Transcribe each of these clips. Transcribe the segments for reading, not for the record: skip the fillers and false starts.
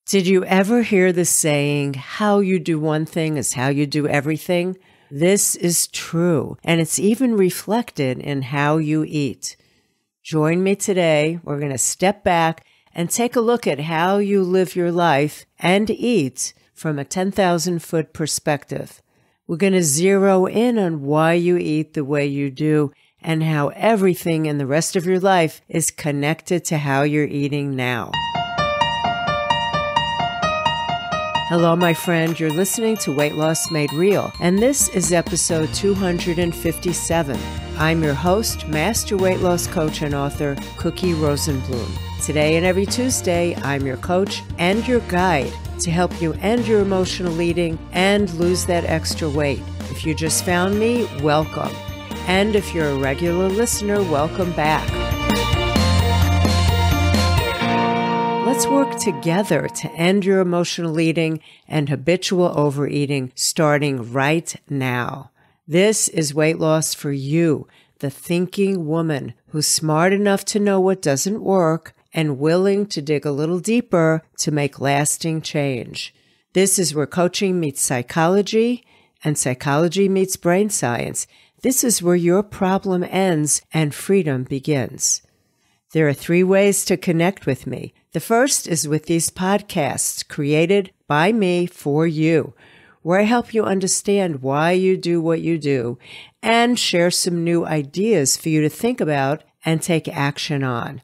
Did you ever hear the saying, how you do one thing is how you do everything? This is true, and it's even reflected in how you eat. Join me today. We're going to step back and take a look at how you live your life and eat from a 10,000-foot perspective. We're going to zero in on why you eat the way you do and how everything in the rest of your life is connected to how you're eating now. Hello, my friend. You're listening to Weight Loss Made Real, and this is episode 257. I'm your host, master weight loss coach and author, Cookie Rosenblum. Today and every Tuesday, I'm your coach and your guide to help you end your emotional eating and lose that extra weight. If you just found me, welcome. And if you're a regular listener, welcome back. Let's work together to end your emotional eating and habitual overeating starting right now. This is weight loss for you, the thinking woman who's smart enough to know what doesn't work and willing to dig a little deeper to make lasting change. This is where coaching meets psychology and psychology meets brain science. This is where your problem ends and freedom begins. There are 3 ways to connect with me. The first is with these podcasts created by me for you, where I help you understand why you do what you do and share some new ideas for you to think about and take action on.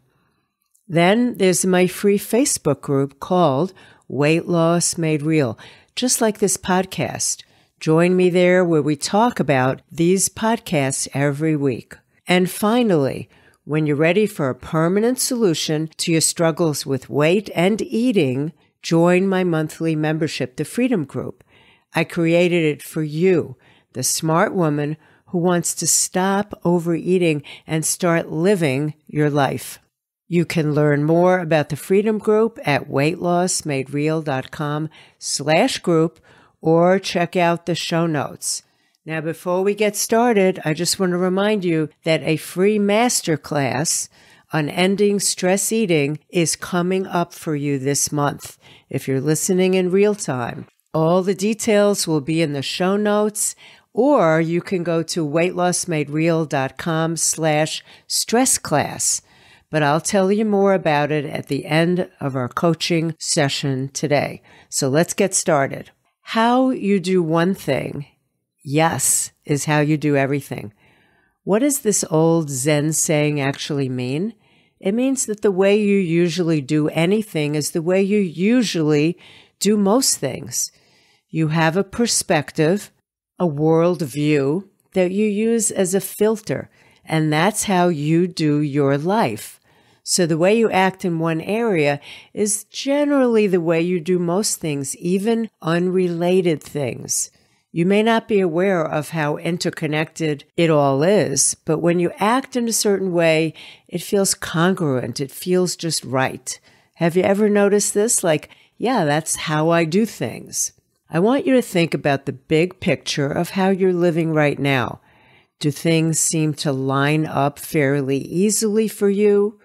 Then there's my free Facebook group called Weight Loss Made Real, just like this podcast. Join me there where we talk about these podcasts every week. And finally, when you're ready for a permanent solution to your struggles with weight and eating, join my monthly membership, the Freedom Group. I created it for you, the smart woman who wants to stop overeating and start living your life. You can learn more about the Freedom Group at weightlossmadereal.com/group or check out the show notes. Now, before we get started, I just want to remind you that a free masterclass on ending stress eating is coming up for you this month. If you're listening in real time, all the details will be in the show notes, or you can go to weightlossmadereal.com/stress class. But I'll tell you more about it at the end of our coaching session today. So let's get started. How you do one thing, yes, is how you do everything. What does this old Zen saying actually mean? It means that the way you usually do anything is the way you usually do most things. You have a perspective, a world view that you use as a filter, and that's how you do your life. So the way you act in one area is generally the way you do most things, even unrelated things. You may not be aware of how interconnected it all is, but when you act in a certain way, it feels congruent. It feels just right. Have you ever noticed this? Like, yeah, that's how I do things. I want you to think about the big picture of how you're living right now. Do things seem to line up fairly easily for you?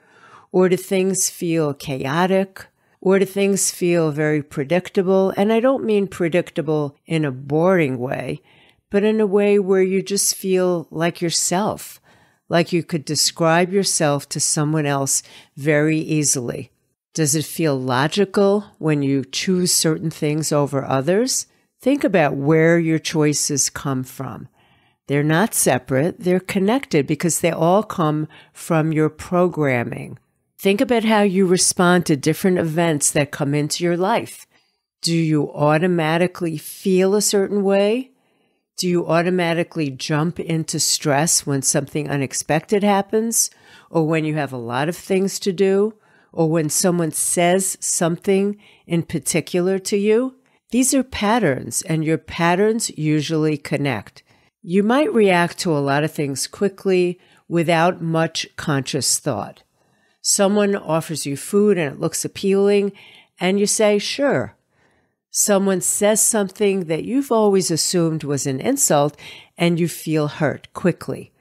Or do things feel chaotic? Or do things feel very predictable? And I don't mean predictable in a boring way, but in a way where you just feel like yourself, like you could describe yourself to someone else very easily. Does it feel logical when you choose certain things over others? Think about where your choices come from. They're not separate, they're connected because they all come from your programming. Think about how you respond to different events that come into your life. Do you automatically feel a certain way? Do you automatically jump into stress when something unexpected happens? Or when you have a lot of things to do? Or when someone says something in particular to you? These are patterns, and your patterns usually connect. You might react to a lot of things quickly without much conscious thought. Someone offers you food and it looks appealing, and you say, sure. Someone says something that you've always assumed was an insult, and you feel hurt quickly.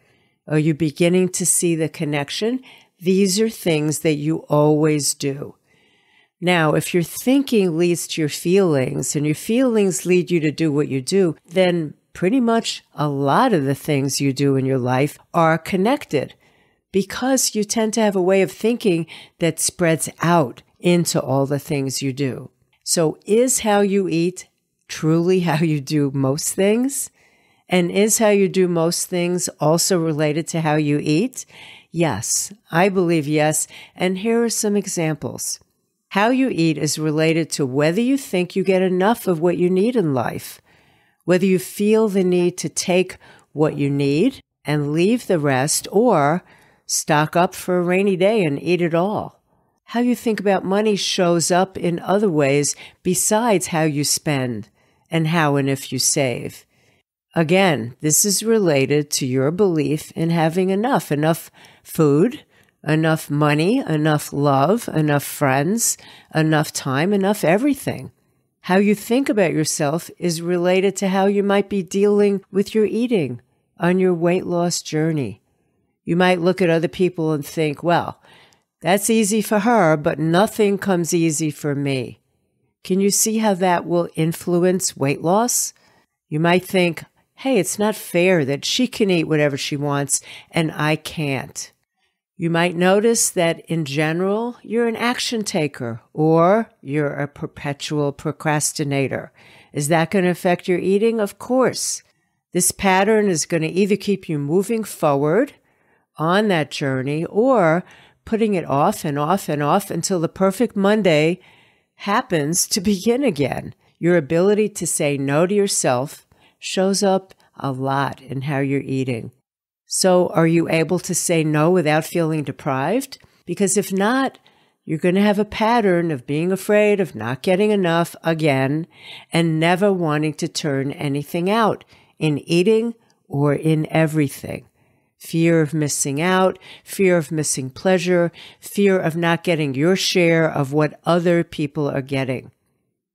Are you beginning to see the connection? These are things that you always do. Now, if your thinking leads to your feelings and your feelings lead you to do what you do, then pretty much a lot of the things you do in your life are connected because you tend to have a way of thinking that spreads out into all the things you do. So is how you eat truly how you do most things? And is how you do most things also related to how you eat? Yes, I believe yes. And here are some examples. How you eat is related to whether you think you get enough of what you need in life, whether you feel the need to take what you need and leave the rest, or stock up for a rainy day and eat it all. How you think about money shows up in other ways besides how you spend and how and if you save. Again, this is related to your belief in having enough food, enough money, enough love, enough friends, enough time, enough everything. How you think about yourself is related to how you might be dealing with your eating on your weight loss journey. You might look at other people and think, well, that's easy for her, but nothing comes easy for me. Can you see how that will influence weight loss? You might think, hey, it's not fair that she can eat whatever she wants and I can't. You might notice that in general, you're an action taker or you're a perpetual procrastinator. Is that going to affect your eating? Of course. This pattern is going to either keep you moving forward on that journey or putting it off and off and off until the perfect Monday happens to begin again. Your ability to say no to yourself shows up a lot in how you're eating. So are you able to say no without feeling deprived? Because if not, you're going to have a pattern of being afraid of not getting enough again and never wanting to turn anything out in eating or in everything. Fear of missing out, fear of missing pleasure, fear of not getting your share of what other people are getting.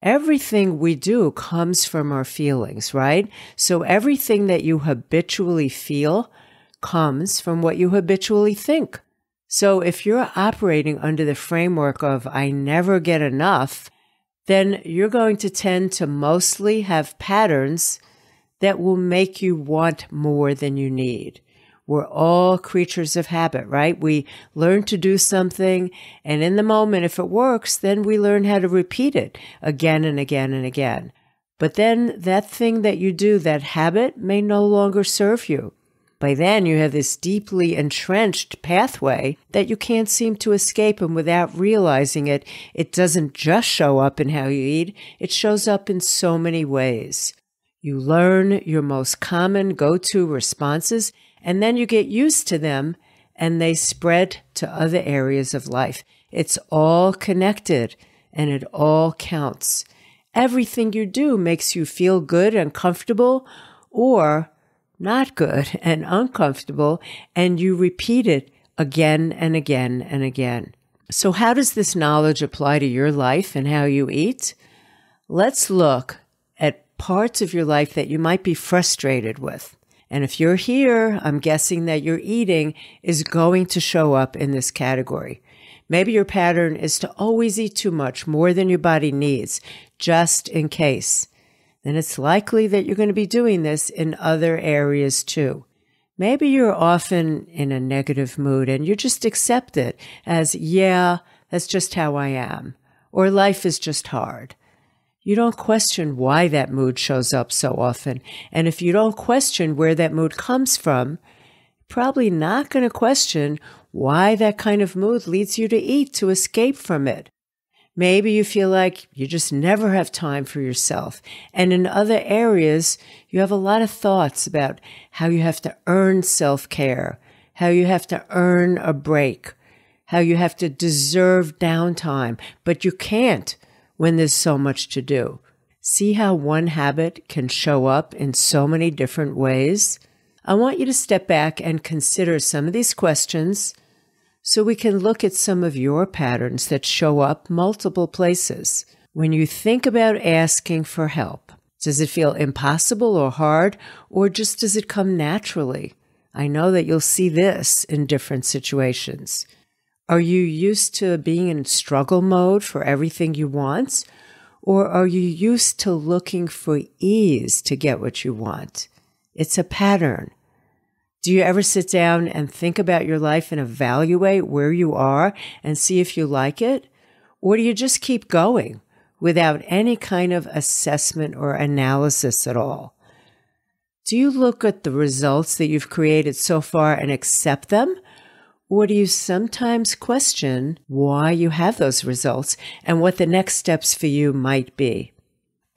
Everything we do comes from our feelings, right? So everything that you habitually feel comes from what you habitually think. So if you're operating under the framework of I never get enough, then you're going to tend to mostly have patterns that will make you want more than you need. We're all creatures of habit, right? We learn to do something, and in the moment, if it works, then we learn how to repeat it again and again and again. But then that thing that you do, that habit, may no longer serve you. By then, you have this deeply entrenched pathway that you can't seem to escape, and without realizing it, it doesn't just show up in how you eat, it shows up in so many ways. You learn your most common go-to responses, and then you get used to them, and they spread to other areas of life. It's all connected, and it all counts. Everything you do makes you feel good and comfortable, or not good and uncomfortable, and you repeat it again and again and again. So how does this knowledge apply to your life and how you eat? Let's look at parts of your life that you might be frustrated with. And if you're here, I'm guessing that your eating is going to show up in this category. Maybe your pattern is to always eat too much, more than your body needs, just in case. Then it's likely that you're going to be doing this in other areas too. Maybe you're often in a negative mood and you just accept it as, yeah, that's just how I am, or life is just hard. You don't question why that mood shows up so often. And if you don't question where that mood comes from, you're probably not going to question why that kind of mood leads you to eat to escape from it. Maybe you feel like you just never have time for yourself. And in other areas, you have a lot of thoughts about how you have to earn self-care, how you have to earn a break, how you have to deserve downtime, but you can't when there's so much to do. See how one habit can show up in so many different ways? I want you to step back and consider some of these questions so we can look at some of your patterns that show up multiple places. When you think about asking for help, does it feel impossible or hard, or just does it come naturally? I know that you'll see this in different situations. Are you used to being in struggle mode for everything you want? Or are you used to looking for ease to get what you want? It's a pattern. Do you ever sit down and think about your life and evaluate where you are and see if you like it? Or do you just keep going without any kind of assessment or analysis at all? Do you look at the results that you've created so far and accept them? Or do you sometimes question why you have those results and what the next steps for you might be?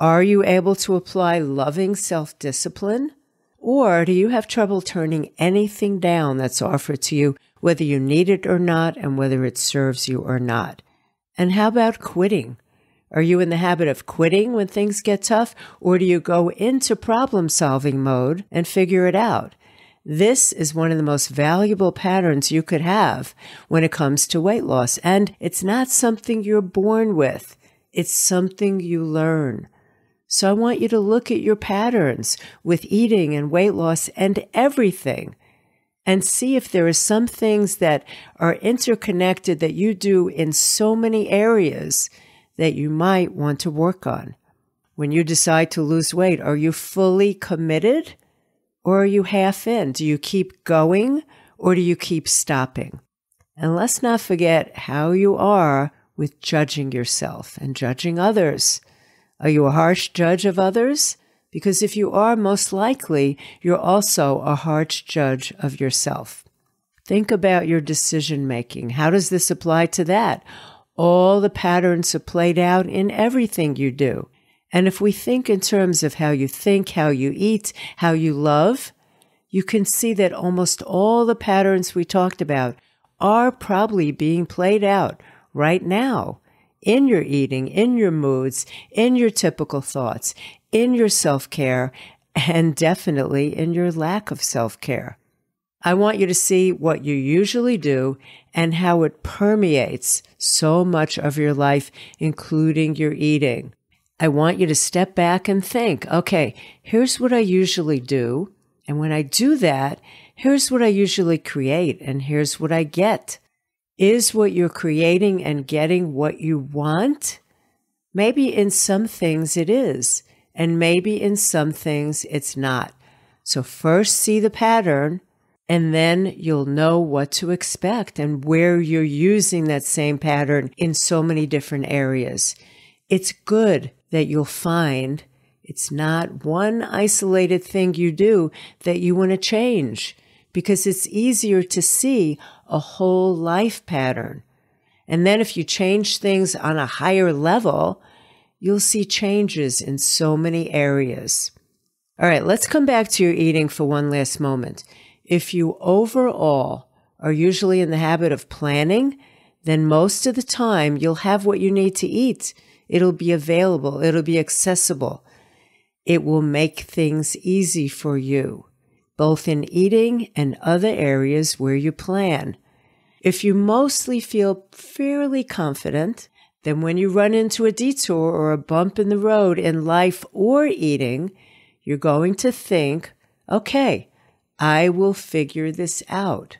Are you able to apply loving self-discipline? Or do you have trouble turning anything down that's offered to you, whether you need it or not, and whether it serves you or not? And how about quitting? Are you in the habit of quitting when things get tough, or do you go into problem-solving mode and figure it out? This is one of the most valuable patterns you could have when it comes to weight loss, and it's not something you're born with. It's something you learn. So I want you to look at your patterns with eating and weight loss and everything and see if there are some things that are interconnected that you do in so many areas that you might want to work on. When you decide to lose weight, are you fully committed or are you half in? Do you keep going or do you keep stopping? And let's not forget how you are with judging yourself and judging others. Are you a harsh judge of others? Because if you are, most likely, you're also a harsh judge of yourself. Think about your decision making. How does this apply to that? All the patterns are played out in everything you do. And if we think in terms of how you think, how you eat, how you love, you can see that almost all the patterns we talked about are probably being played out right now in your eating, in your moods, in your typical thoughts, in your self-care, and definitely in your lack of self-care. I want you to see what you usually do and how it permeates so much of your life, including your eating. I want you to step back and think, okay, here's what I usually do. And when I do that, here's what I usually create and here's what I get. Is what you're creating and getting what you want? Maybe in some things it is, and maybe in some things it's not. So first see the pattern, and then you'll know what to expect and where you're using that same pattern in so many different areas. It's good that you'll find it's not one isolated thing you do that you want to change, because it's easier to see a whole life pattern. And then if you change things on a higher level, you'll see changes in so many areas. All right, let's come back to your eating for one last moment. If you overall are usually in the habit of planning, then most of the time you'll have what you need to eat. It'll be available. It'll be accessible. It will make things easy for you, both in eating and other areas where you plan. If you mostly feel fairly confident, then when you run into a detour or a bump in the road in life or eating, you're going to think, okay, I will figure this out.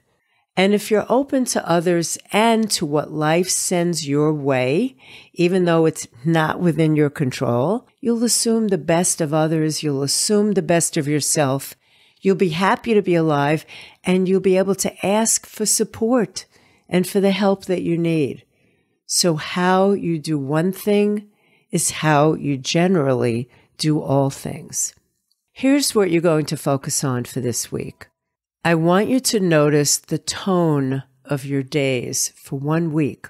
And if you're open to others and to what life sends your way, even though it's not within your control, you'll assume the best of others, you'll assume the best of yourself, you'll be happy to be alive, and you'll be able to ask for support and for the help that you need. So how you do one thing is how you generally do all things. Here's what you're going to focus on for this week. I want you to notice the tone of your days for 1 week.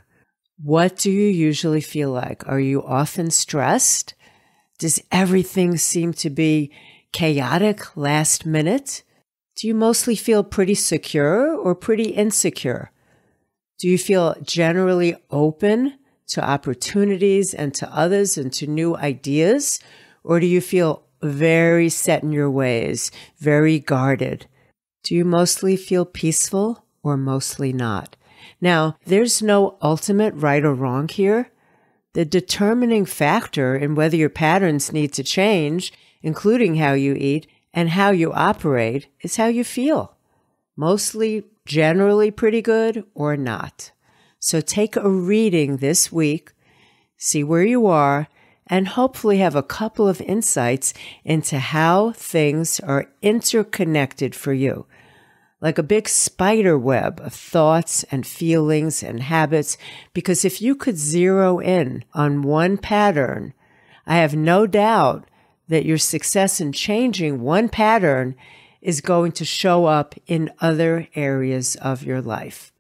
What do you usually feel like? Are you often stressed? Does everything seem to be chaotic last minute? Do you mostly feel pretty secure or pretty insecure? Do you feel generally open to opportunities and to others and to new ideas? Or do you feel very set in your ways, very guarded? Do you mostly feel peaceful or mostly not? Now, there's no ultimate right or wrong here. The determining factor in whether your patterns need to change, including how you eat and how you operate, is how you feel. Mostly, generally pretty good or not. So take a reading this week, see where you are, and hopefully have a couple of insights into how things are interconnected for you. Like a big spider web of thoughts and feelings and habits, because if you could zero in on one pattern, I have no doubt that your success in changing one pattern is going to show up in other areas of your life.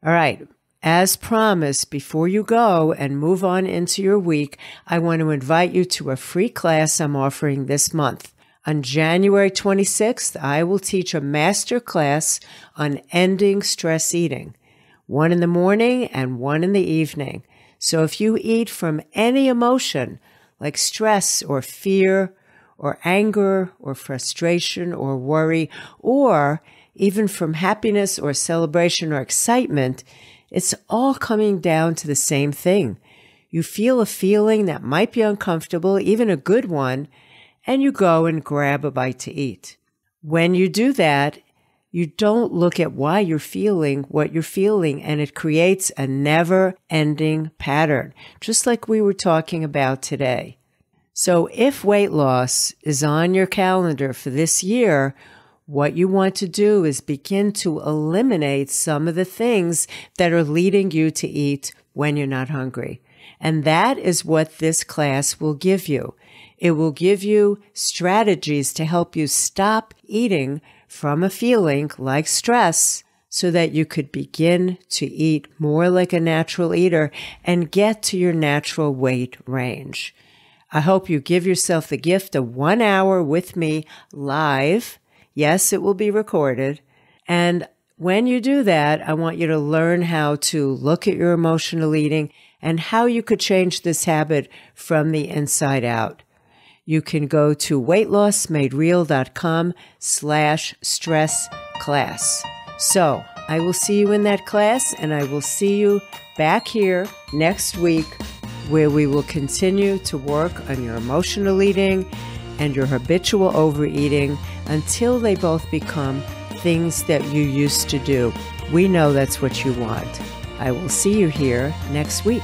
All right. As promised, before you go and move on into your week, I want to invite you to a free class I'm offering this month. On January 26th, I will teach a master class on ending stress eating, one in the morning and one in the evening. So if you eat from any emotion, like stress or fear or anger or frustration or worry, or even from happiness or celebration or excitement, it's all coming down to the same thing. You feel a feeling that might be uncomfortable, even a good one, and you go and grab a bite to eat. When you do that, you don't look at why you're feeling what you're feeling, and it creates a never-ending pattern, just like we were talking about today. So if weight loss is on your calendar for this year, what you want to do is begin to eliminate some of the things that are leading you to eat when you're not hungry. And that is what this class will give you. It will give you strategies to help you stop eating from a feeling like stress so that you could begin to eat more like a natural eater and get to your natural weight range. I hope you give yourself the gift of 1 hour with me live. Yes, it will be recorded. And when you do that, I want you to learn how to look at your emotional eating and how you could change this habit from the inside out. You can go to weightlossmadereal.com/stress class. So I will see you in that class, and I will see you back here next week, where we will continue to work on your emotional eating and your habitual overeating until they both become things that you used to do. We know that's what you want. I will see you here next week.